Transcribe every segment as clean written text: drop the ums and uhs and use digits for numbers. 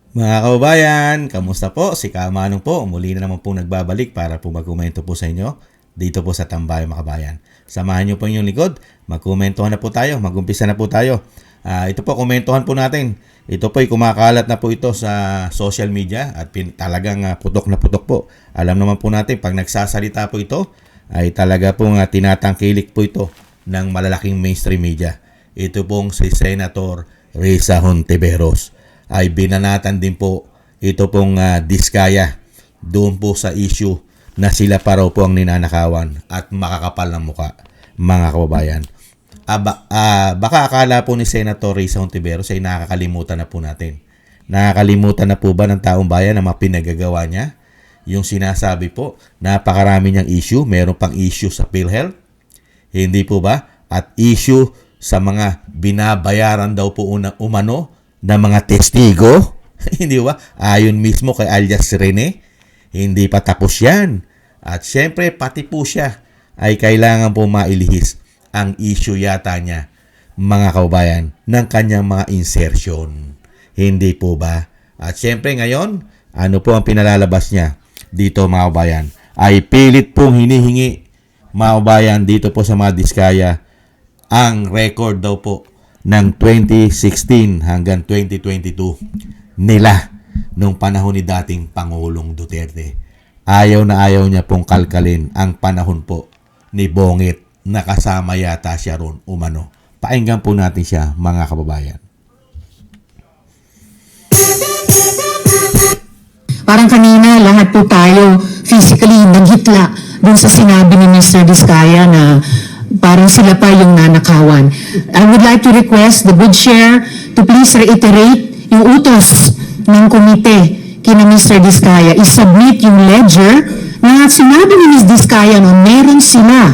Mga kababayan, kamusta po? Si Kamanong po, muli na naman po nagbabalik para po magkomento po sa inyo dito po sa Tambayan mga kabayan. Samahan niyo po inyong likod, magkomentohan na po tayo, magumpisa na po tayo. Ito po, komentohan po natin. Ito po ay kumakalat na po ito sa social media at talagang putok na putok po. Alam naman po natin, pag nagsasalita po ito, ay talaga pong tinatangkilik po ito ng malalaking mainstream media. Ito pong si Senator Risa Hontiveros ay binanatan din po ito pong diskaya doon po sa issue na sila pa raw po ang ninanakawan at makakapal ng muka, mga kababayan. Baka akala po ni Senator Risa Hontiveros ay nakakalimutan na po natin. Nakakalimutan na po ba ng taong bayan ang mga pinagagawa niya? Yung sinasabi po, napakarami niyang issue, meron pang issue sa PhilHealth. Hindi po ba? At issue sa mga binabayaran daw po umano na mga testigo. Hindi ba? Ayon mismo kay alias Rene, hindi pa tapos yan. At syempre, pati po siya ay kailangan po mailihis ang issue yata niya, mga kaubayan, ng kanyang mga insertion. Hindi po ba? At syempre ngayon, ano po ang pinalalabas niya dito, mga kaubayan? Ay pilit pong hinihingi, mga kaubayan, dito po sa mga diskaya, ang record daw po ng 2016 hanggang 2022 nila nung panahon ni dating Pangulong Duterte. Ayaw na ayaw niya pong kalkalin ang panahon po ni Bongit na kasama yata siya ron umano. Painggan po natin siya, mga kababayan. Parang kanina, lahat po tayo physically naghitla dun sa sinabi ni Mr. Diskaya na parang sila pa yung nanakawan. I would like to request the good chair to please reiterate yung utos ng komite kina Mr. Diskaya. I-submit yung ledger na sinabi ni Ms. Diskaya na meron sila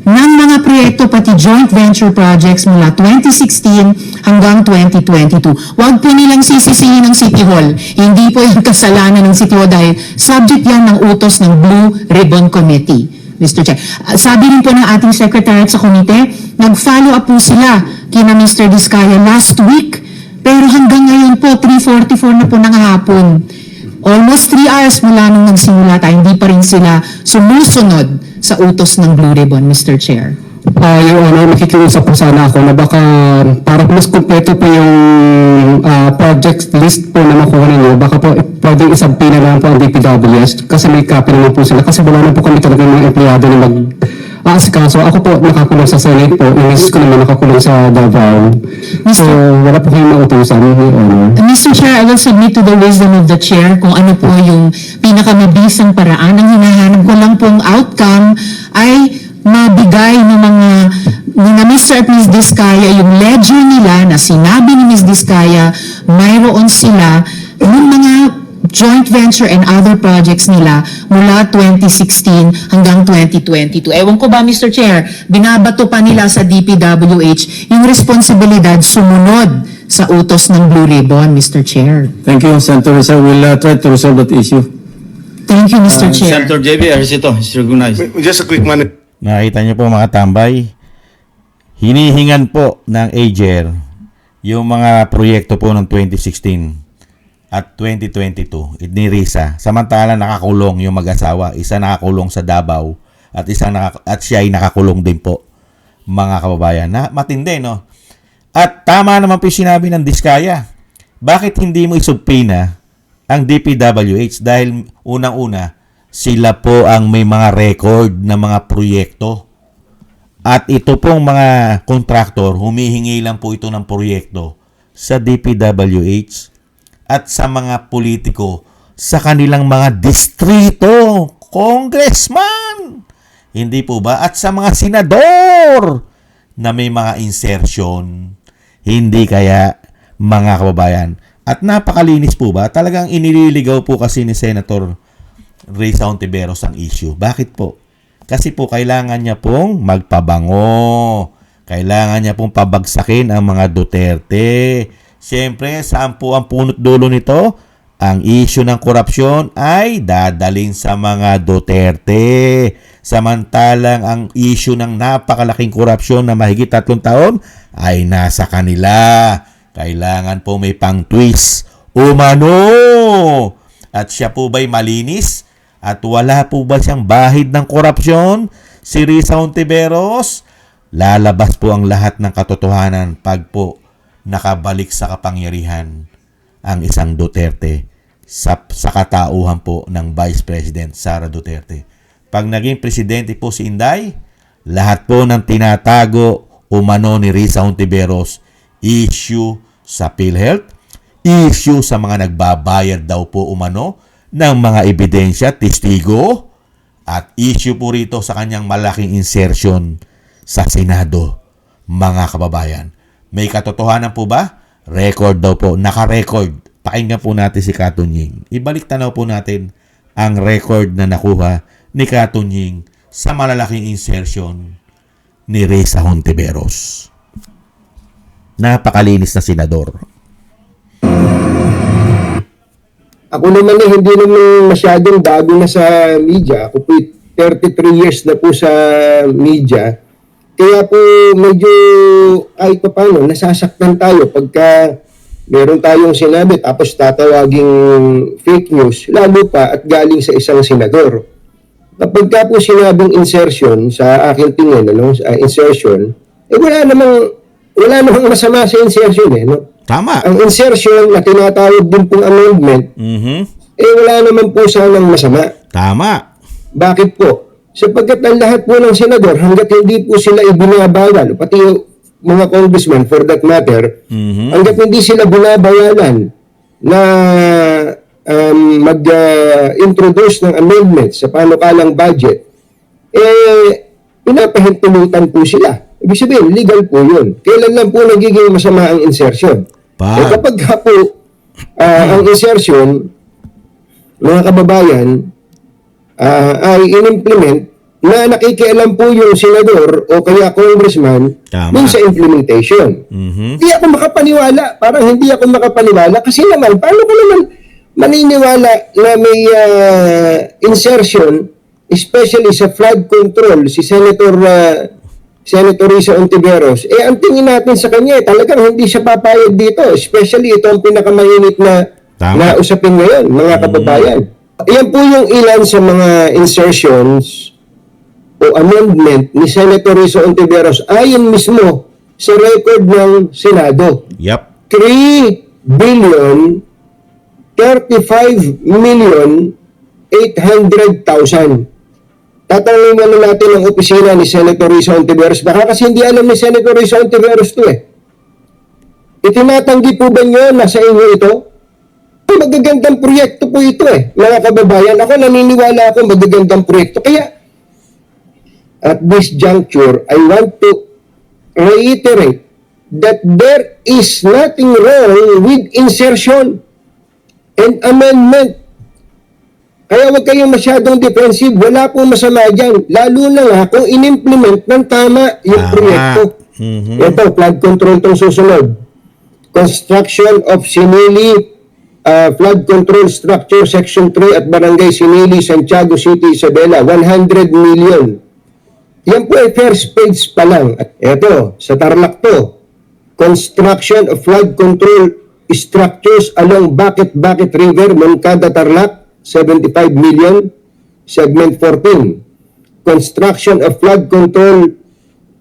ng mga proyekto pati joint venture projects mula 2016 hanggang 2022. Huwag po nilang sisisihin ng City Hall. Hindi po yung kasalanan ng City Hall dahil subject yan ng utos ng Blue Ribbon Committee. Mr. Chair. Sabi rin po ng ating secretariat sa komite, nag-follow up po sila kina Mr. Diskaya last week, pero hanggang ngayon po, 3:44 na po ng hapon. Almost 3 hours mula nung nagsimula tayo, hindi pa rin sila sumusunod sa utos ng Blue Ribbon, Mr. Chair. Your Honor, makikiusap po sana ako na baka para mas kumpleto po yung project list po na makuha ninyo, baka po pwedeng isabpi na lang po ang DPWS kasi may copy naman po sila kasi wala na po kami talagang mga empleyado na mag-aasikaso. Ako po nakakulong sa Senate po, inis ko naman nakakulong sa Davao. So wala po kayong mautusan, Your Honor. Mr. Chair, I will submit to the wisdom of the Chair kung ano po yung pinakamabisang paraan. Ang hinahanap ko lang pong outcome ay mabigay ng mga ni Mr. at Ms. Diskaya yung ledger nila na sinabi ni Ms. Diskaya mayroon sila yung mga joint venture and other projects nila mula 2016 hanggang 2022. Ewan ko ba, Mr. Chair, binabato pa nila sa DPWH yung responsibilidad sumunod sa utos ng Blue Ribbon, Mr. Chair. Thank you, Senator Risa. We'll try to resolve that issue. Thank you, Mr. Chair. Senator JB Arcito is recognized. Just a quick minute. Nakita niyo po mga tambay, hinihingan po ng AGER yung mga proyekto po ng 2016 at 2022 ni Risa. Samantala nakakulong yung mag-asawa, isa nakakulong sa Davao at siya ay nakakulong din po, mga kababayan. Na matindi, no? At tama naman po sinabi ng Diskaya. Bakit hindi mo isubpina ang DPWH? Dahil unang-una, sila po ang may mga record na mga proyekto. At ito pong mga kontraktor, humihingi lang po ito ng proyekto sa DPWH at sa mga politiko sa kanilang mga distrito, congressman. Hindi po ba? At sa mga senador na may mga insertion. Hindi kaya, mga kababayan. At napakalinis po ba? Talagang inililigaw po kasi ni Senator Risa Hontiveros ang issue. Bakit po? Kasi po kailangan niya pong magpabango. Kailangan niya pong pabagsakin ang mga Duterte. Siyempre, saan po ang punot dulo nito? Ang issue ng korupsyon ay dadalhin sa mga Duterte. Samantalang ang issue ng napakalaking korupsyon na mahigit 3 taon ay nasa kanila. Kailangan po may pang-twist umano. At siya po ba'y malinis? At wala po ba siyang bahid ng korupsyon? Si Risa Hontiveros? Lalabas po ang lahat ng katotohanan pag po nakabalik sa kapangyarihan ang isang Duterte sa katauhan po ng Vice President Sara Duterte. Pag naging presidente po si Inday, lahat po ng tinatago umano ni Risa Hontiveros, issue sa PhilHealth, issue sa mga nagbabayad daw po umano ng mga ebidensya, testigo, at issue po rito sa kanyang malaking insertion sa Senado, mga kababayan. May katotohanan po ba? Record daw po, naka-record. Pakinggan po natin si Katunying. Ibalik tanaw po natin ang record na nakuha ni Katunying sa malalaking insertion ni Risa Hontiveros. Napakalinis na senador. Ako naman hindi naman masyadong bago na sa media. Ako po 33 years na po sa media. Kaya po medyo kahit pa paano nasasaktan tayo pagka meron tayong sinabi tapos tatawaging fake news, lalo pa at galing sa isang senador. Kapag ka po sinabing insertion sa aking tingin, insertion, wala namang masama sa insertion no? Tama. Ang insertion na tinatawag din pong amendment, wala naman po sanang masama. Tama. Bakit po? Sapagkat ang lahat po ng senador, hanggat hindi po sila ibinabawal, pati yung mga congressmen for that matter, hanggat hindi sila binabawalan na mag-introduce ng amendments sa panukalang budget, pinapahintulutan po sila. Ibig sabihin, legal po yun. Kailan lang po nagiging masama ang insertion? Kapag po ang insertion, mga kababayan, ay in-implement na nakikialam po yung senador o kaya congressman dun sa implementation. Hindi ako makapaniwala. Parang hindi ako makapaniwala kasi naman, paano ko naman maniniwala na may insertion, especially sa flood control, si Senator Risa Hontiveros, ang tingin natin sa kanya, talagang hindi siya papayag dito. Especially ito ang pinakamainit na usapin ngayon, mga kababayan. Yan po yung ilan sa mga insertions o amendment ni Senator Risa Hontiveros ayon mismo sa record ng Senado. Yep. 3 billion 35 million 800,000. Tatanungin na natin ang opisina ni Senator Risa Hontiveros. Baka kasi hindi alam ni Senator Risa Hontiveros ito Itinatanggi po ba nyo na sa inyo ito? Magagandang proyekto po ito mga kababayan. Ako naniniwala ako magagandang proyekto. Kaya at this juncture, I want to reiterate that there is nothing wrong with insertion and amendment. Kaya huwag kayong masyadong defensive. Wala pong masama dyan. Lalo na nga kung in-implement ng tama yung proyekto. Ito, flood control itong susunod. Construction of Sinili Flood Control Structure Section 3 at Barangay Sinili, Santiago City, Isabela. 100 million. Yan po ay first page pa lang. At ito, sa Tarlac to. Construction of flood control structures along Bakit River, Moncada, Tarlac. 75 million, segment 14. Construction of flood control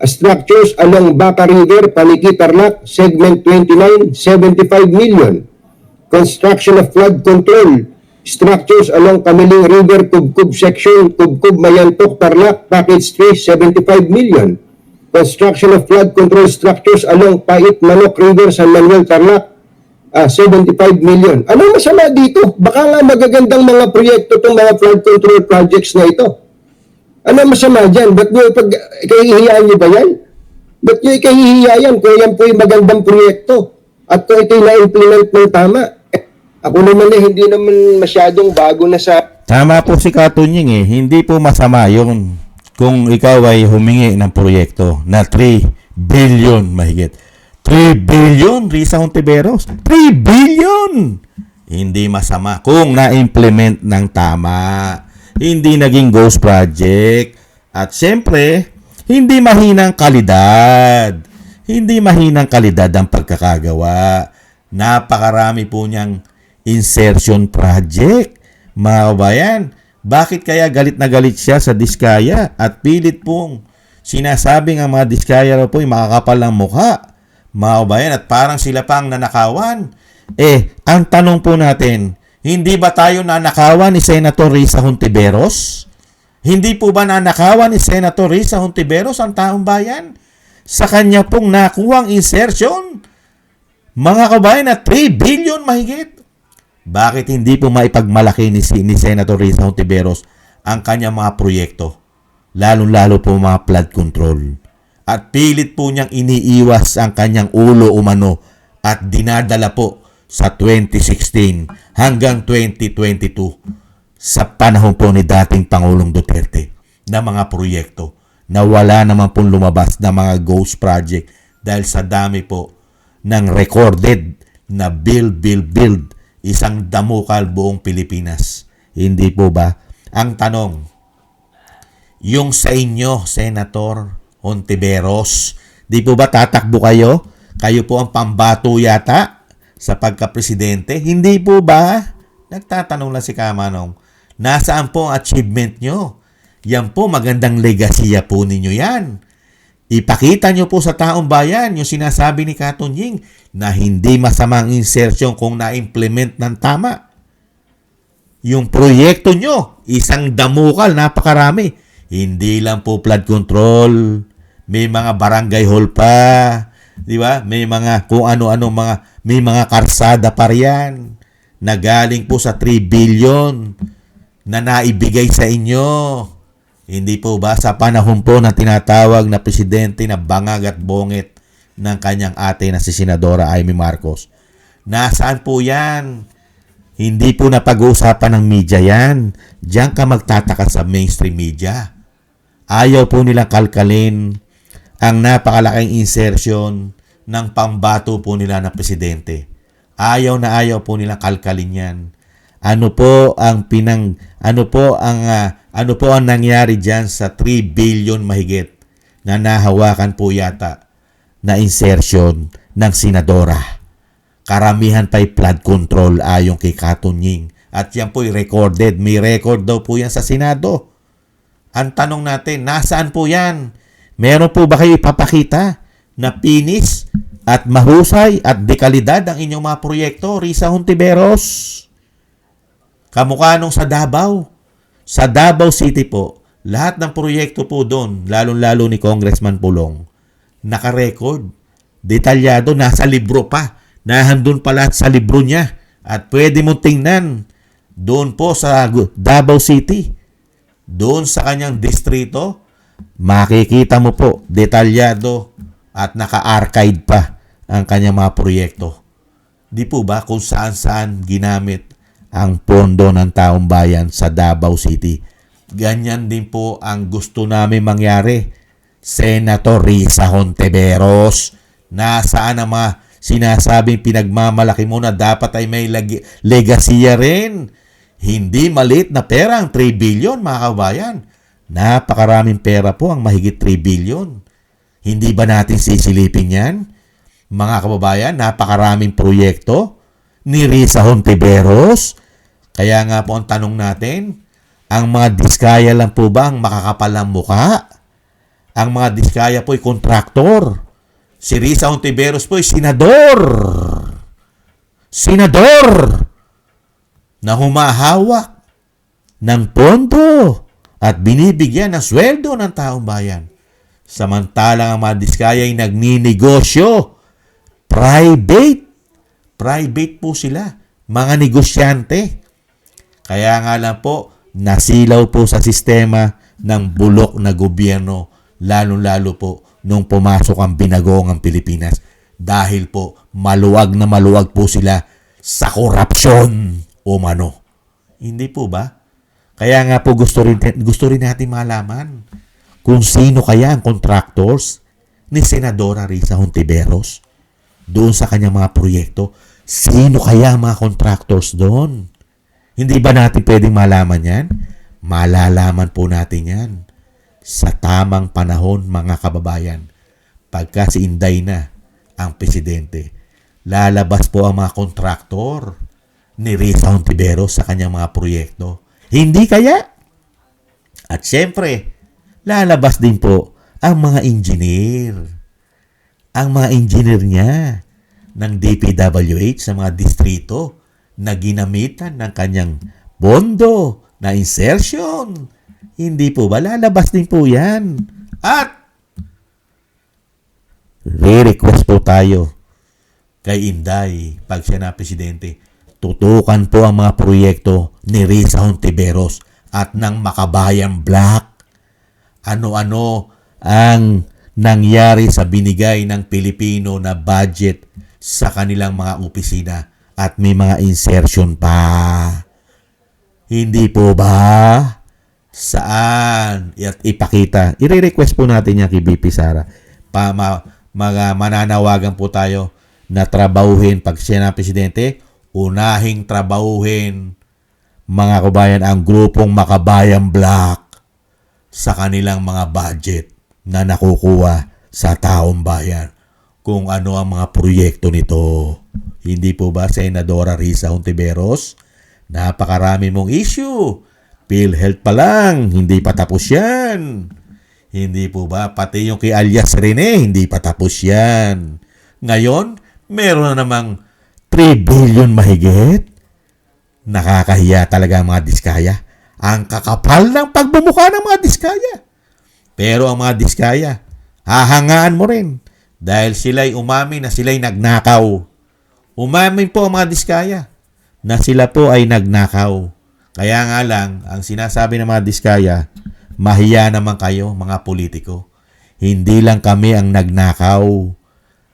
structures along Baka River, Paniki, Tarlac, segment 29, 75 million. Construction of flood control structures along Kamiling River, Kubkub section, Kubkub, Mayantok, Tarlac, package 3, 75 million. Construction of flood control structures along Pait, Manok River, San Manuel, Tarlac, 75 million. Anong masama dito? Baka nga magagandang mga proyekto itong mga flood control projects na ito. Anong masama dyan? Ba't nyo ikahihiyaan nyo ba yan? Ba't nyo ikahihiya yan kung yan po yung magandang proyekto? At kung ito'y na-implement ng tama? Ako naman hindi naman masyadong bago na sa... Tama po si Katunying Hindi po masama yun kung ikaw ay humingi ng proyekto na 3 billion mahigit. 3 billion, Risa Hontiveros. 3 billion! Hindi masama kung na-implement ng tama. Hindi naging ghost project. At syempre, hindi mahinang kalidad. Hindi mahinang kalidad ang pagkakagawa. Napakarami po niyang insertion project. Mga kabayan, bakit kaya galit na galit siya sa Diskaya at pilit pong sinasabing ang mga Diskaya raw po ay makakapal ng mukha, mga kabayan, at parang sila pang nanakawan? Ang tanong po natin, hindi ba tayo nanakawan ni Senator Risa Hontiveros? Hindi po ba nanakawan ni Senator Risa Hontiveros ang taong bayan sa kanya pong nakuhang insertion? Mga kabayan, na 3 billion mahigit. Bakit hindi po maipagmalaki ni Senator Risa Hontiveros ang kanyang mga proyekto? Lalong-lalo po mga flood control. At pilit po niyang iniiwas ang kanyang ulo umano at dinadala po sa 2016 hanggang 2022 sa panahon po ni dating Pangulong Duterte na mga proyekto na wala naman pong lumabas na mga ghost project dahil sa dami po ng recorded na build. Isang damukal buong Pilipinas. Hindi po ba? Ang tanong, yung sa inyo, Senator Hontiveros, di po ba tatakbo kayo? Kayo po ang pambato yata sa pagka-presidente? Hindi po ba? Nagtatanong lang si Kamanong, nasaan po ang achievement nyo? Yan po, magandang legasiya po ninyo yan. Ipakita nyo po sa taong bayan yung sinasabi ni Katunying na hindi masamang insertion kung na-implement ng tama. Yung proyekto nyo, isang damukal, napakarami. Hindi lang po flood control, may mga barangay hall pa, di ba? May mga kung ano-ano, may mga karsada pa riyan na galing po sa 3 billion na naibigay sa inyo. Hindi po ba sa panahon po na tinatawag na presidente na bangag at bongit ng kanyang ate na si Senadora Amy Marcos? Nasaan po yan? Hindi po napag-uusapan ng media yan. Diyan ka magtataka sa mainstream media. Ayaw po nilang kalkalin ang napakalaking insertion ng pambato po nila na presidente. Ayaw na ayaw po nilang kalkalin yan. Ano po ang nangyari diyan sa 3 billion mahigit na nahawakan po yata na insertion ng senadora? Karamihan pa'y flood control ayon kay Katunying. At yan po'y recorded. May record daw po yan sa Senado. Ang tanong natin, nasaan po yan? Meron po ba kayo ipapakita na pinis at mahusay at dekalidad ang inyong mga proyekto, Risa Hontiveros? Kamukha nung sa Davao. Sa Davao City po, lahat ng proyekto po doon, lalong-lalo ni Congressman Pulong, naka-record, detalyado, nasa libro pa. Nahandun pa lahat sa libro niya. At pwede mong tingnan doon po sa Davao City. Doon sa kanyang distrito, makikita mo po, detalyado at naka-archive pa ang kanyang mga proyekto. Di po ba kung saan-saan ginamit ang pondo ng taong bayan sa Davao City? Ganyan din po ang gusto namin mangyari. Senator Risa Hontiveros, nasaan ang mga sinasabing pinagmamalaki mo na dapat ay may legasiya rin? Hindi maliit na pera ang 3 billion, mga kabayan. Napakaraming pera po ang mahigit 3 billion. Hindi ba natin sisilipin yan? Mga kababayan, napakaraming proyekto ni Risa Hontiveros. Kaya nga po ang tanong natin, ang mga Diskaya lang po ba ang makakapal ng mukha? Ang mga Diskaya po ay kontraktor. Si Risa Hontiveros po ay senador. Senador na humahawak ng pondo at binibigyan ng sweldo ng taong bayan. Samantalang ang mga Diskaya ay nagninegosyo. Private po sila. Mga negosyante. Kaya nga lang po, nasilaw po sa sistema ng bulok na gobyerno, lalo-lalo po nung pumasok ang binagoong Pilipinas. Dahil po, maluwag na maluwag po sila sa korupsyon umano. Hindi po ba? Kaya nga po gusto rin natin malaman kung sino kaya ang contractors ni Senadora Risa Hontiveros doon sa kanyang mga proyekto. Sino kaya ang mga contractors doon? Hindi ba natin pwedeng malaman yan? Malalaman po natin yan sa tamang panahon, mga kababayan. Pagka si Inday na ang presidente, lalabas po ang mga kontraktor ni Risa Hontiveros sa kanyang mga proyekto? Hindi kaya? At syempre, lalabas din po ang mga engineer. Ang mga engineer niya ng DPWH sa mga distrito na ginamitan ng kanyang bondo na insertion. Hindi po ba? Lalabas din po yan. At re-request po tayo kay Inday pag siya na presidente. Tutukan po ang mga proyekto ni Risa Hontiveros at ng Makabayan Black. Ano-ano ang nangyari sa binigay ng Pilipino na budget sa kanilang mga opisina at may mga insertion pa. Hindi po ba? Saan? At ipakita. I-request po natin yan kay BP Sara. Mananawagan po tayo na trabahuhin pag siya na presidente, unahing trabahuhin mga kabayan ang grupong Makabayan Black sa kanilang mga budget na nakukuha sa taong bayan. Kung ano ang mga proyekto nito. Hindi po ba, Senadora Risa Hontiveros? Napakarami mong issue. PhilHealth pa lang, hindi pa tapos yan. Hindi po ba, pati yung kay alias Rene, hindi pa tapos yan. Ngayon, meron na namang 3 billion mahigit. Nakakahiya talaga ang mga diskaya. Ang kakapal ng pagbumuka ng mga diskaya. Pero ang mga diskaya, hahangaan mo rin. Dahil sila'y umamin na sila'y nagnakaw. Umamin po ang mga diskaya na sila po ay nagnakaw. Kaya nga lang, ang sinasabi ng mga diskaya, mahiya naman kayo mga politiko. Hindi lang kami ang nagnakaw.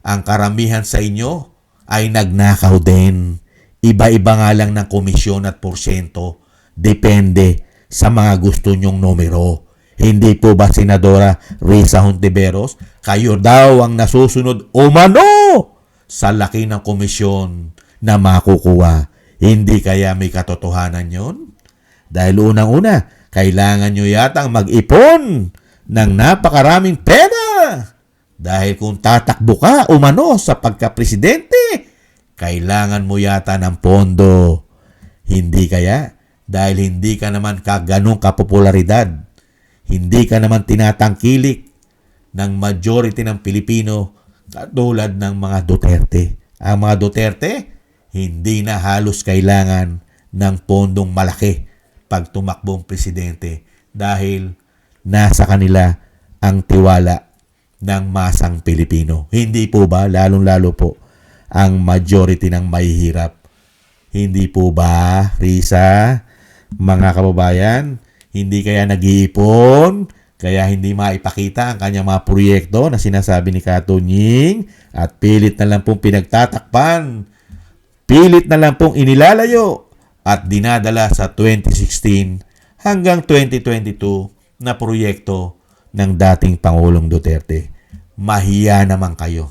Ang karamihan sa inyo ay nagnakaw din. Iba-iba nga lang ng komisyon at porsyento. Depende sa mga gusto nyong numero. Hindi po ba, Senadora Risa Hontiveros? Kayo daw ang nasusunod umano sa laki ng komisyon na makukuha. Hindi kaya may katotohanan yon? Dahil unang-una, kailangan nyo yatang mag-ipon ng napakaraming pera. Dahil kung tatakbo ka umano sa pagka-presidente, kailangan mo yata ng pondo. Hindi kaya? Dahil hindi ka naman ganong kapopularidad. Hindi ka naman tinatangkilik ng majority ng Pilipino katulad ng mga Duterte. Ang mga Duterte, hindi na halos kailangan ng pondong malaki pag tumakbong presidente dahil nasa kanila ang tiwala ng masang Pilipino. Hindi po ba, lalong-lalo po, ang majority ng mahihirap? Hindi po ba, Risa, mga kababayan, hindi kaya nag-iipon, kaya hindi maipakita ang kanyang mga proyekto na sinasabi ni Katunying at pilit na lang pong pinagtatakpan, pilit na lang pong inilalayo at dinadala sa 2016 hanggang 2022 na proyekto ng dating Pangulong Duterte. Mahiya naman kayo.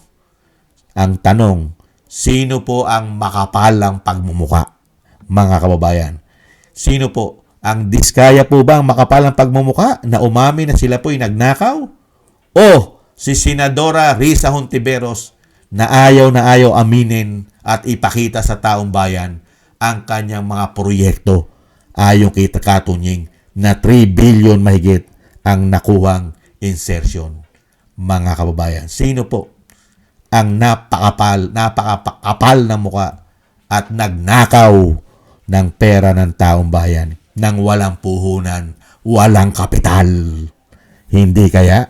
Ang tanong, sino po ang makapalang pagmumuka, mga kababayan? Sino po? Ang diskaya po ba ang makapalang pagmumuka na umamin na sila po'y nagnakaw? O si Senadora Risa Hontiveros na ayaw aminin at ipakita sa taong bayan ang kanyang mga proyekto ayon kay Katunying na 3 billion mahigit ang nakuhang insertion. Mga kababayan, sino po ang napakapal ng muka at nagnakaw ng pera ng taong bayan nang walang puhunan, walang kapital? Hindi kaya?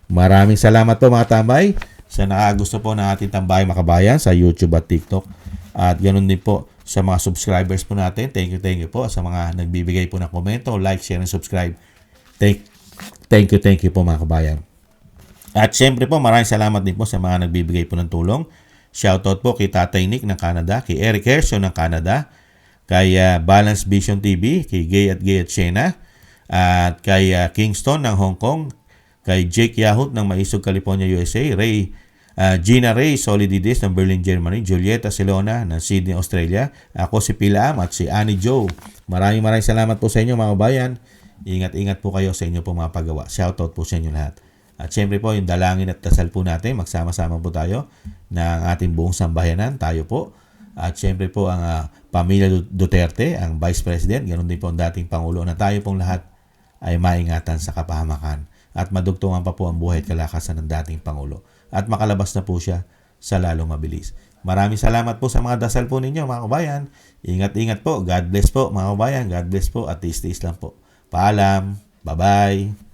Maraming salamat po mga tambay sa nakagusto po ng ating Tambay Makabayan sa YouTube at TikTok. At ganoon din po sa mga subscribers po natin. Thank you po sa mga nagbibigay po ng komento, like, share, and subscribe. Thank you po mga kabayan. At syempre po maraming salamat din po sa mga nagbibigay po ng tulong. Shoutout po kay Tatay Nick ng Canada, kay Eric Herso ng Canada, kay Balance Vision TV, kay Gay at Shena, at kay Kingston ng Hong Kong, kay Jake Yahut ng Maisog, California, USA, Gina Ray Solididis ng Berlin, Germany, Julieta Silona ng Sydney, Australia, ako si Pilam at si Annie Joe. Maraming salamat po sa inyo mga kabayan. Ingat po kayo sa inyo po mga paggawa. Shoutout po sa inyo lahat. At syempre po yung dalangin at dasal po natin, magsama-sama po tayo ng ating buong sambayanan, tayo po. At syempre po ang pamilya Duterte, ang Vice President, ganoon din po ang dating Pangulo, na tayo pong lahat ay maingatan sa kapahamakan at madugtungan pa po ang buhay at kalakasan ng dating Pangulo at makalabas na po siya sa lalong mabilis. Maraming salamat po sa mga dasal po ninyo, mga kabayan. Ingat-ingat po. God bless po, mga kabayan. God bless po at tiis-tiis lang po. Paalam. Bye-bye.